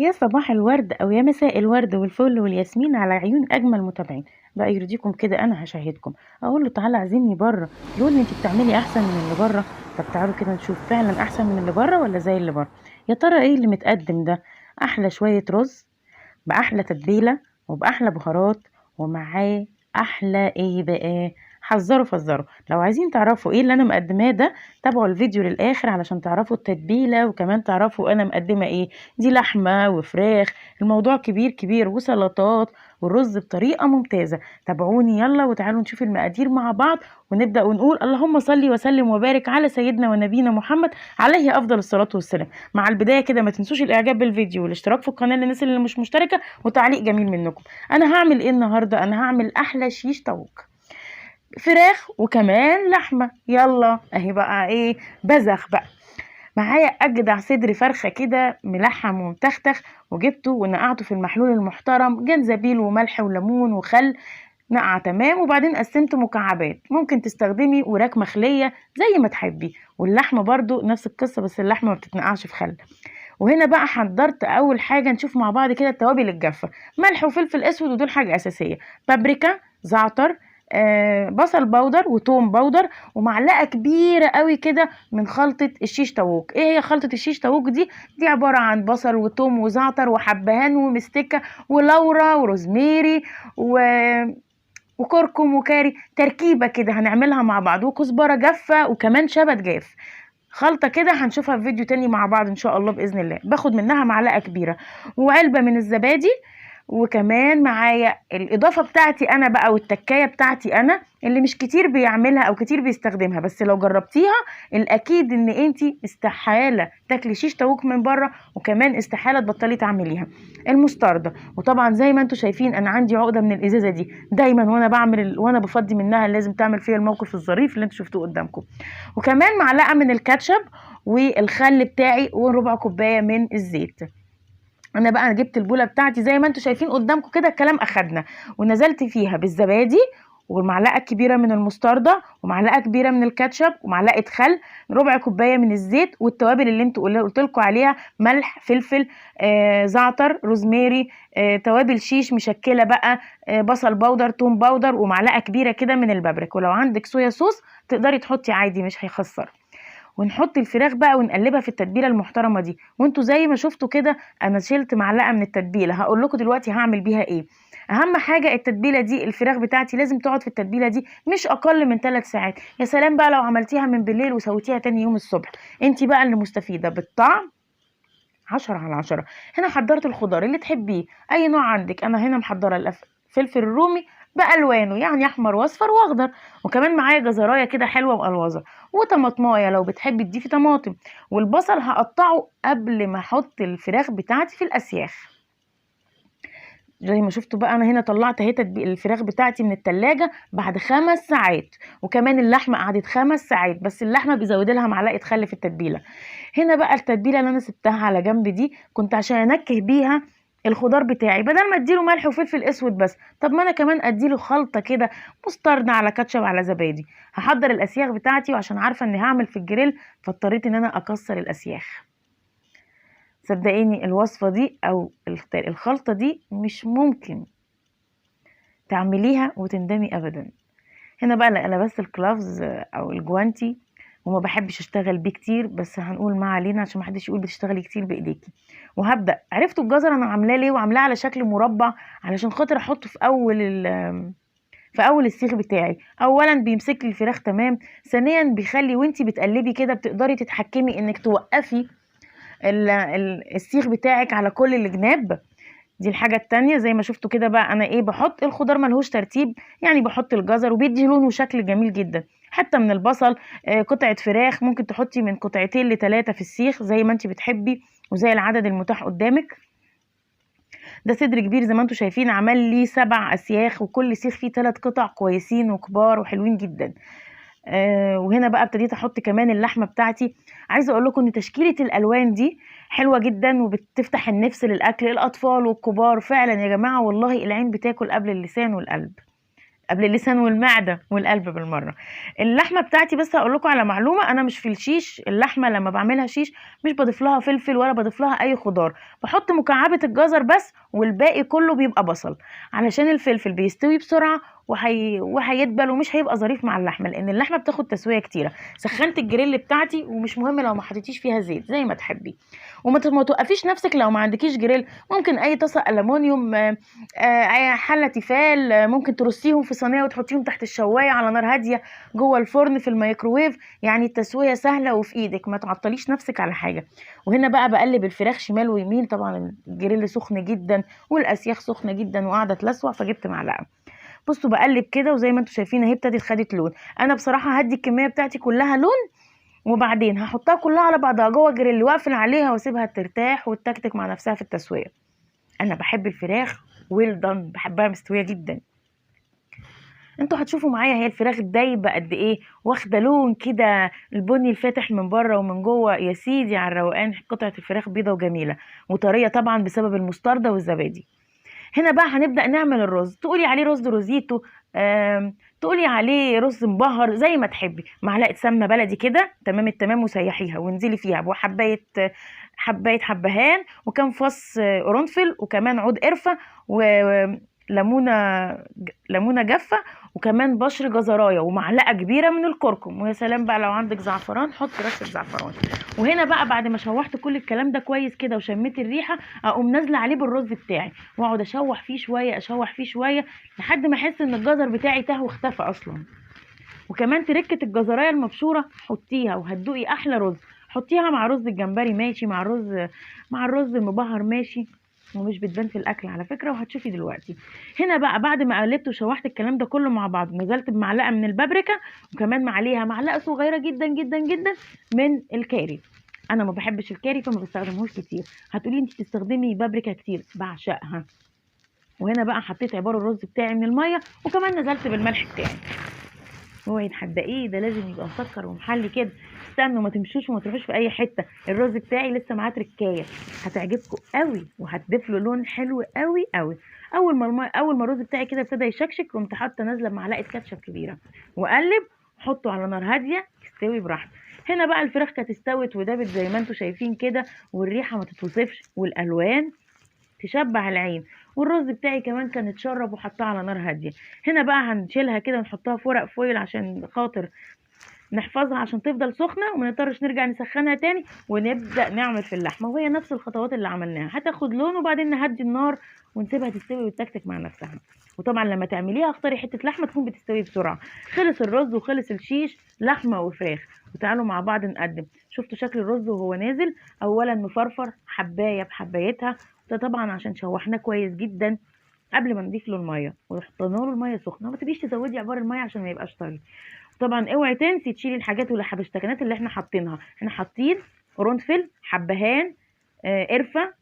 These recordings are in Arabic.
يا صباح الورد او يا مساء الورد والفل والياسمين على عيون اجمل متابعين. بقى يرضيكم كده انا هشاهدكم اقول له تعالى عزمني بره، يقول لي انت بتعملي احسن من اللي بره. طب تعالوا كده نشوف فعلا احسن من اللي بره ولا زي اللي بره. يا ترى ايه اللي متقدم ده؟ احلى شويه رز باحلى تتبيله وباحلى بهارات، ومعاه احلى ايه بقى؟ حذروا فزروا. لو عايزين تعرفوا ايه اللي انا مقدماه ده، تابعوا الفيديو للاخر علشان تعرفوا التتبيله، وكمان تعرفوا انا مقدمه ايه. دي لحمه وفراخ، الموضوع كبير كبير، وسلطات والرز بطريقه ممتازه. تابعوني يلا وتعالوا نشوف المقادير مع بعض، ونبدا ونقول اللهم صل وسلم وبارك على سيدنا ونبينا محمد عليه افضل الصلاه والسلام. مع البدايه كده ما تنسوش الاعجاب بالفيديو والاشتراك في القناه للناس اللي مش مشتركه، وتعليق جميل منكم. انا هعمل ايه النهارده؟ انا هعمل احلى شيش طاووق، فراخ وكمان لحمه. يلا اهي بقى ايه، بزخ بقى. معايا اجدع صدر فرخه كده ملحم ومتختخ، وجبته ونقعته في المحلول المحترم، جنزبيل وملح وليمون وخل، نقعه تمام. وبعدين قسمته مكعبات، ممكن تستخدمي وراك مخليه زي ما تحبي، واللحمه برضو نفس القصه، بس اللحمه ما بتتنقعش في خل. وهنا بقى حضرت اول حاجه، نشوف مع بعض كده التوابل الجافه: ملح وفلفل اسود ودول حاجه اساسيه، بابريكا، زعتر، بصل بودر وتوم بودر، ومعلقه كبيره قوي كده من خلطه الشيش طاووق. ايه هي خلطه الشيش طاووق دي؟ دي عباره عن بصل وتوم وزعتر وحبهان ومستكه ولورا وروزميري وكركم وكاري، تركيبه كده هنعملها مع بعض، وكزبره جافه وكمان شبت جاف. خلطة كده هنشوفها في فيديو تاني مع بعض ان شاء الله بإذن الله. باخد منها معلقة كبيرة، وعلبة من الزبادي، وكمان معايا الإضافة بتاعتي أنا بقى والتكاية بتاعتي أنا اللي مش كتير بيعملها أو كتير بيستخدمها، بس لو جربتيها الأكيد إن انتي استحالة تاكلي شيش طاووق من بره، وكمان استحالة تبطلي تعمليها. المستردة، وطبعا زي ما انتوا شايفين أنا عندي عقدة من الإزازة دي دايما، وأنا بعمل وأنا بفضي منها لازم تعمل فيها الموقف الظريف اللي انتوا شفتوه قدامكم. وكمان معلقه من الكاتشب والخل بتاعي وربع كوبايه من الزيت. انا بقى جبت البوله بتاعتي زي ما انتم شايفين قدامكم كده، الكلام اخدنا، ونزلت فيها بالزبادي ومعلقه كبيره من المستردة ومعلقه كبيره من الكاتشب ومعلقه خل، ربع كوبايه من الزيت، والتوابل اللي انتوا قلت لكم عليها: ملح، فلفل، زعتر، روزماري، توابل شيش مشكله بقى، بصل بودر، توم بودر، ومعلقه كبيره كده من البابريك، ولو عندك صويا صوص تقدري تحطي عادي مش هيخسر. ونحط الفراخ بقى ونقلبها في التتبيله المحترمه دي. وانتوا زي ما شفتوا كده انا شلت معلقه من التتبيله، هقول لكم دلوقتي هعمل بيها ايه. اهم حاجه التتبيله دي، الفراخ بتاعتي لازم تقعد في التتبيله دي مش اقل من 3 ساعات. يا سلام بقى لو عملتيها من بالليل وسويتيها تاني يوم الصبح، انت بقى اللي مستفيده بالطعم 10/10. هنا حضرت الخضار اللي تحبيه، اي نوع عندك. انا هنا محضره الفلفل الرومي بالوانه، يعني احمر واصفر واخضر، وكمان معايا جزرايه كده حلوه مقلوظه، وطماطمايه لو بتحبي تضيفي طماطم، والبصل هقطعه قبل ما احط الفراخ بتاعتي في الاسياخ. زي ما شفتوا بقى انا هنا طلعت اهي الفراخ بتاعتي من التلاجة بعد 5 ساعات، وكمان اللحمه قعدت 5 ساعات، بس اللحمه بيزود لها معلقه خل في التتبيله. هنا بقى التتبيله اللي انا سبتها على جنب دي كنت عشان انكه بيها الخضار بتاعي، بدل ما اديله ملح وفلفل اسود بس، طب ما انا كمان اديله خلطه كده، مستردة على كاتشب على زبادي. هحضر الاسياخ بتاعتي، وعشان عارفه اني هعمل في الجريل فاضطريت ان انا اكسر الاسياخ. صدقيني الوصفه دي او الخلطه دي مش ممكن تعمليها وتندمي ابدا. هنا بقى انا لبست الكلافز او الجوانتي، وما بحبش اشتغل بيه كتير، بس هنقول ما علينا عشان ما حدش يقول بتشتغلي كتير بايديكي. وهبدا. عرفتوا الجزر انا عاملاه ليه وعاملاه على شكل مربع؟ علشان خاطر احطه في اول السيخ بتاعي. اولا بيمسك لي الفراخ تمام، ثانيا بيخلي وانتي بتقلبي كده بتقدري تتحكمي انك توقفي السيخ بتاعك على كل الجناب. دي الحاجة التانية. زي ما شفتوا كده بقى انا ايه، بحط الخضار ملهوش ترتيب، يعني بحط الجزر وبيدي لون وشكل جميل جدا، حتى من البصل قطعة فراخ ممكن تحطي من 2 ل3 في السيخ زي ما انت بتحبي وزي العدد المتاح قدامك. ده صدر كبير زي ما انتم شايفين، عمل لي 7 اسياخ، وكل سيخ فيه 3 قطع كويسين وكبار وحلوين جدا. وهنا بقى ابتديت احط كمان اللحمه بتاعتي. عايزه اقول لكم ان تشكيله الالوان دي حلوه جدا وبتفتح النفس للاكل، الاطفال والكبار فعلا يا جماعه، والله العين بتاكل قبل اللسان والقلب. قبل اللسان والمعده والقلب بالمره. اللحمه بتاعتي بس هقول لكم على معلومه، انا مش في الشيش اللحمه لما بعملها شيش مش بضيف لها فلفل ولا بضيف لها اي خضار، بحط مكعبه الجزر بس والباقي كله بيبقى بصل، علشان الفلفل بيستوي بسرعه وهيدبل ومش هيبقى ظريف مع اللحمه، لان اللحمه بتاخد تسويه كتيره. سخنت الجريل بتاعتي، ومش مهم لو ما حطيتيش فيها زيت زي ما تحبي، وما توقفيش نفسك لو ما عندكيش جريل، ممكن اي طاسه الومنيوم، حله تيفال، ممكن ترصيهم في صينيه وتحطيهم تحت الشوايه على نار هاديه جوه الفرن في الميكروويف، يعني التسويه سهله وفي ايدك، ما تعطليش نفسك على حاجه. وهنا بقى بقلب الفراخ شمال ويمين، طبعا الجريل سخن جدا والاسياخ سخنه جدا وقاعده تلسوع، فجبت معلقه. بصوا بقلب كده، وزي ما انتم شايفين اهي ابتدت خدت لون. انا بصراحه هدي الكميه بتاعتي كلها لون، وبعدين هحطها كلها على بعضها جوه جريل واقفل عليها واسيبها ترتاح وتتكتك مع نفسها في التسويه. انا بحب الفراخ ويل دان، بحبها مستويه جدا. انتوا هتشوفوا معايا هي الفراخ دايبه قد ايه، واخده لون كده البني الفاتح من بره ومن جوه، يا سيدي على الروقان. قطعه الفراخ بيضه وجميله وطريه طبعا بسبب المستردة والزبادي. هنا بقى هنبدأ نعمل الرز، تقولي عليه رز روزيتو، تقولي عليه رز مبهر زي ما تحبي. معلقة سمنة بلدي كده تمام التمام، وسيحيها وانزلي فيها بحباية حبهان، وكم فص قرنفل، وكمان عود قرفة، ليمونه جافه، وكمان بشر جزرايه، ومعلقه كبيره من الكركم. ويا سلام بقى لو عندك زعفران حطي رشه زعفران. وهنا بقى بعد ما شوحت كل الكلام ده كويس كده وشميت الريحه، اقوم نازله عليه بالرز بتاعي واقعد اشوح فيه شويه لحد ما احس ان الجزر بتاعي تاه واختفى اصلا. وكمان تركه الجزرايه المبشوره حطيها وهتدوقي احلى رز. حطيها مع رز الجمبري ماشي، مع الرز المبهر ماشي، ومش بتبان في الاكل على فكره، وهتشوفي دلوقتي. هنا بقى بعد ما قلبت وشوحت الكلام ده كله مع بعض، نزلت بمعلقه من البابريكا، وكمان عليها معلقه صغيره جدا جدا جدا من الكاري. انا ما بحبش الكاري فما بستخدمهوش كتير. هتقولي انت بتستخدمي بابريكا كتير، بعشقها. وهنا بقى حطيت عبار الرز بتاعي من الميه، وكمان نزلت بالملح بتاعي. اوعي تصدقيه ده لازم يبقى مسكر ومحلي كده. استنوا ما تمشوش وما تروحوش في اي حته، الرز بتاعي لسه معاه تركايه هتعجبكم قوي وهتضيف له لون حلو قوي قوي. اول ما الرز بتاعي كده ابتدى يشكشك، قمت حاطه نازله بمعلقه كاتشب كبيره واقلب، حطه على نار هاديه يستوي براحته. هنا بقى الفراخ كانت استوت ودابت زي ما انتم شايفين كده، والريحه ما تتوصفش والالوان تشبع العين، والرز بتاعي كمان كان اتشرب وحطاه على نار هاديه. هنا بقى هنشيلها كده ونحطها في ورق فويل عشان خاطر نحفظها عشان تفضل سخنه وما نضطرش نرجع نسخنها تاني، ونبدا نعمل في اللحمه. وهي نفس الخطوات اللي عملناها، هتاخد لون وبعدين نهدي النار ونسيبها تستوي وتتكتك مع نفسها. وطبعا لما تعمليها اختاري حته لحمه تكون بتستوي بسرعه. خلص الرز وخلص الشيش، لحمه وفراخ. وتعالوا مع بعض نقدم. شفتوا شكل الرز وهو نازل؟ اولا مفرفر حبايه بحبايتها، ده طبعا عشان شوحناه كويس جدا قبل ما نضيف له الميه، وحطينا له الميه سخنه. ما تبقيش تزودي عبار الميه عشان ما يبقاش طري. طبعا اوعي تنسي تشيلي الحاجات والحبشتكنات اللي احنا حاطينها. احنا حاطين قرنفل، حبهان، قرفه،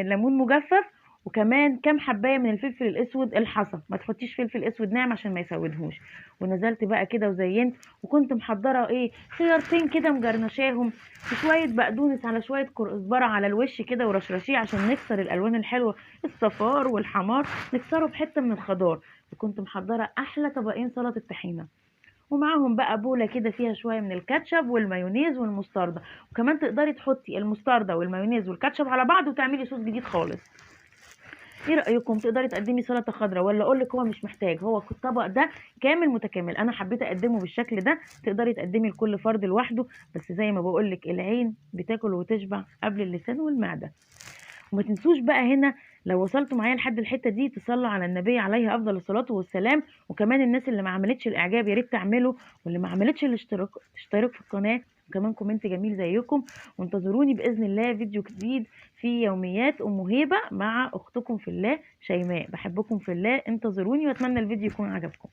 ليمون مجفف، وكمان كام حبايه من الفلفل الاسود الحصى. ما تحطيش فلفل اسود ناعم عشان ما يسودهوش. ونزلت بقى كده وزينت، وكنت محضره خيارتين كده مجرنشاهم، وشويه بقدونس على شويه كزبره على الوش كده ورشرشيه عشان نكسر الالوان الحلوه، الصفار والحمار نكسره بحته من الخضار. وكنت محضره احلى طبقين سلطه طحينه، ومعاهم بقى بولة كده فيها شوية من الكاتشب والمايونيز والمستردة. وكمان تقدري تحطي المستردة والمايونيز والكاتشب على بعض وتعملي صوص جديد خالص. ايه رأيكم؟ تقدري تقدمي سلطة خضراء، ولا اقولك هو مش محتاج، هو الطبق ده كامل متكامل. انا حبيت اقدمه بالشكل ده. تقدري تقدمي لكل فرد لوحده، بس زي ما بقولك العين بتاكل وتشبع قبل اللسان والمعدة. وما تنسوش بقى هنا لو وصلتوا معايا لحد الحته دي تصلوا على النبي عليه افضل الصلاه والسلام. وكمان الناس اللي ما عملتش الاعجاب يا ريت تعمله، واللي ما عملتش الاشتراك تشترك في القناه، وكمان كومنت جميل زيكم. وانتظروني باذن الله فيديو جديد في يوميات ام هبه مع اختكم في الله شيماء. بحبكم في الله، انتظروني واتمنى الفيديو يكون عجبكم.